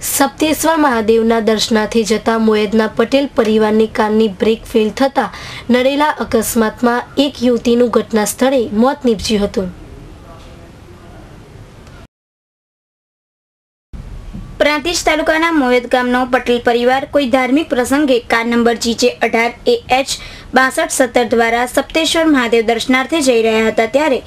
સપ્તેશ્વર મહાદેવના દર્શનાર્થે જતા મોયદના પટેલ પરિવારની કારની બ્રેક ફેલ થતા નડેલા અકસ્માતમાં એક યુવતીનું ઘટના સ્થળે મોત નીપજ્યું હતું। પ્રાંતિજ તાલુકાના મોયદ ગામનો પટેલ પરિવાર કોઈ ધાર્મિક પ્રસંગે કાર નંબર GJ18AH 6270 દ્વારા સપ્તેશ્વર મહાદેવ દર્શનાર્થે જઈ રહ્યા હતા ત્યારે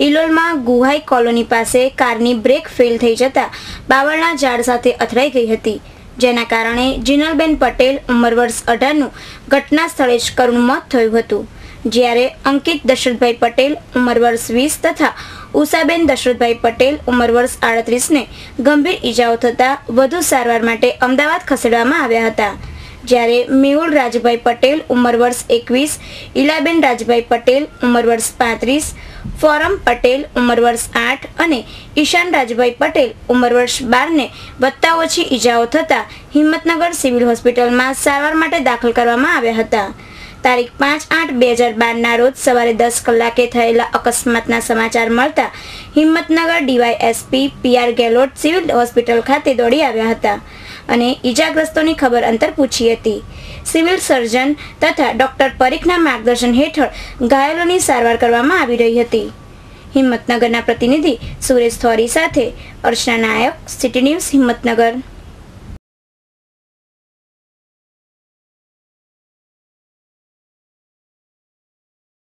ઇલોલમાં ગુહાઈ કોલોની પાસે કારની બ્રેક ફેલ થઈ જતા બાવળના ઝાડ સાથે અથડાઈ ગઈ હતી, જેના કારણે જીનલબેન પટેલ ઉંમર વર્ષ 18નું ઘટના સ્થળે જ કરુણ મોત થયું હતું, જ્યારે અંકિત દશરથભાઈ પટેલ ઉંમર વર્ષ 20 તથા ઉષાબેન દશરથભાઈ પટેલ ઉંમર વર્ષ 38ને ગંભીર ઈજાઓ થતા વધુ સારવાર માટે અમદાવાદ ખસેડવામાં આવ્યા હતા, જ્યારે મેહુલ રાજભાઈ પટેલ ઉંમર વર્ષ 21, ઈલાબેન રાજભાઈ પટેલ ઉંમર વર્ષ 35, ફોરમ પટેલ ઉંમર વર્ષ 8 અને ઈશાન રાજભાઈ પટેલ ઉંમર વર્ષ 12ને વધતા ઓછી ઈજાઓ થતા હિંમતનગર સિવિલ હોસ્પિટલમાં સારવાર માટે દાખલ કરવામાં આવ્યા હતા। તારીખ 5/8/2012ના રોજ સવારે 10 કલાકે થયેલા અકસ્માતના સમાચાર મળતા Himmatnagar DYSP PR Gehlot civil hospital ખાતે દોડી આવ્યા હતા અને ઈજાગ્રસ્તોની ખબર અંતર પૂછી હતી। સિવિલ સર્જન તથા ડોક્ટર પરીખના માર્ગદર્શન હેઠળ ઘાયલોની સારવાર કરવામાં આવી રહી હતી। હિંમતનગરના પ્રતિનિધિ સુરેશ થોરી સાથે અર્ચના નાયક, સિટી ન્યૂઝ હિંમતનગર।